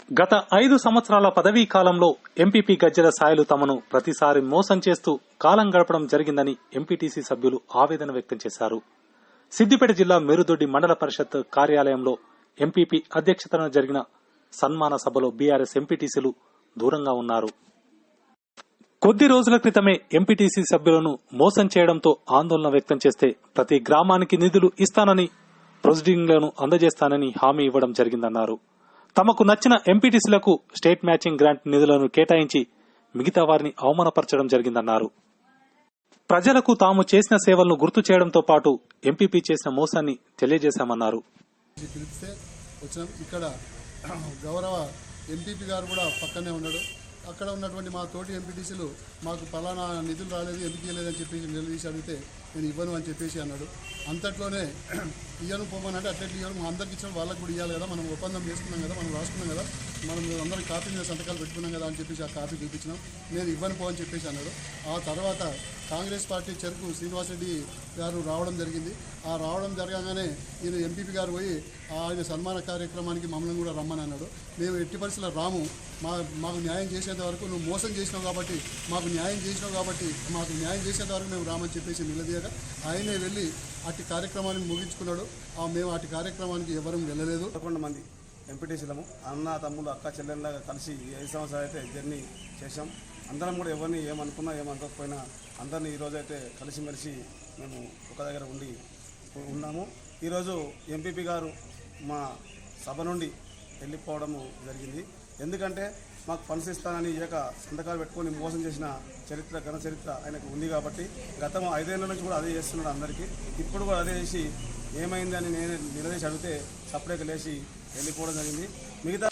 గత 5 సంవత్సరాల పదవీ కాలంలో ఎంపీపీ గజ్జెల సాయిలు తమను ప్రతిసారి మోసం చేస్తూ కాలం గడపడం జరిగిందని ఎంపీటీసీ సభ్యులు ఆవేదన వ్యక్తం చేశారు. సిద్దిపేట జిల్లా మేరుదొడ్డి మండల పరిషత్ కార్యాలయంలో ఎంపీపీ అధ్యక్షతన జరిగిన సన్మాన సభలో బీఆర్ఎస్ ఎంపీటీసీలు దూరంగా ఉన్నారు. కొద్ది రోజుల క్రితమే ఎంపీటీసీ సభ్యులను మోసం చేయడంతో ఆందోళన వ్యక్తం చేస్తే ప్రతి గ్రామానికి నిధులు ఇస్తానని, ప్రొసీడింగ్లను అందజేస్తానని హామీ ఇవ్వడం జరిగిందన్నారు. తమకు నచ్చిన ఎంపీటీసీలకు స్టేట్ మ్యాచింగ్ గ్రాంట్ నిధులను కేటాయించి మిగతా వారిని అవమానపరచడం జరిగిందన్నారు. ప్రజలకు తాము చేసిన సేవలను గుర్తు చేయడంతో పాటు ఎంపీపీ చేసిన మోసాన్ని తెలియజేశామన్నారు. ఇక్కడ గౌరవ ఎంపీపీ గారు కూడా పక్కనే ఉన్నాడు. అక్కడ ఉన్నటువంటి మా తోటి ఎంపీటీసీలు మాకు పలానా నిధులు రాలేదు, ఎందుకు ఇవ్వలేదని చెప్పేసి నిలదీసి అడిగితే నేను ఇవ్వను అని చెప్పేసి అన్నాడు. అంతట్లోనే ఇయ్యను పోమనంటే అట్లెట్లు ఇవ్వను, మా అందరికి ఇచ్చిన వాళ్ళకి కూడా ఇవ్వాలి కదా, మనం ఒప్పందం చేసుకున్నాం కదా, మనం రాసుకున్నాం కదా, మనం అందరికి కాపీ మీద సంతకాలు పెట్టుకున్నాం కదా అని చెప్పేసి ఆ కాపీ చూపించినాం. నేను ఇవ్వను పో అని చెప్పేసి అన్నాడు. ఆ తర్వాత కాంగ్రెస్ పార్టీ చెరుకు శ్రీనివాసరెడ్డి గారు రావడం జరిగింది. ఆ రావడం జరగగానే ఈయన ఎంపీపీ గారు పోయి ఆయన సన్మాన కార్యక్రమానికి మమ్మల్ని కూడా రమ్మని అన్నాడు. మేము ఎట్టి పరిస్థితుల్లో రాము, మాకు న్యాయం చేసేంత వరకు, నువ్వు మోసం చేసినావు కాబట్టి మాకు న్యాయం చేసేంత వరకు మేము రామని చెప్పేసి నిలదీయగా ఆయనే వెళ్ళి అట్టి కార్యక్రమాన్ని ముగించుకున్నాడు. మేము అట్టి కార్యక్రమానికి ఎవరూ వెళ్ళలేదు. 11 మంది ఎంపీటీసీలము అన్న తమ్ముడు అక్క చెల్లెళ్ళలాగా కలిసి 5 సంవత్సరాలు అయితే జర్నీ చేశాం. అందరం కూడా ఎవరిని ఏమనుకున్నా ఏమనుకోకపోయినా అందరినీ ఈరోజైతే కలిసిమెలిసి మేము ఒక దగ్గర ఉన్నాము. ఈరోజు ఎంపీపీ గారు మా సభ నుండి వెళ్ళిపోవడము జరిగింది. ఎందుకంటే మాకు ఫండ్స్ ఇస్తానని ఇక సంతకాలు పెట్టుకొని మోసం చేసిన ఘన చరిత్ర ఆయనకు ఉంది కాబట్టి గతం 5 ఏళ్ల నుంచి కూడా అదే చేస్తున్నాడు అందరికీ. ఇప్పుడు కూడా అదే చేసి ఏమైందని నేను నిలదీసి అడిగితే సపరేట్గా లేచి వెళ్ళిపోవడం జరిగింది. మిగతా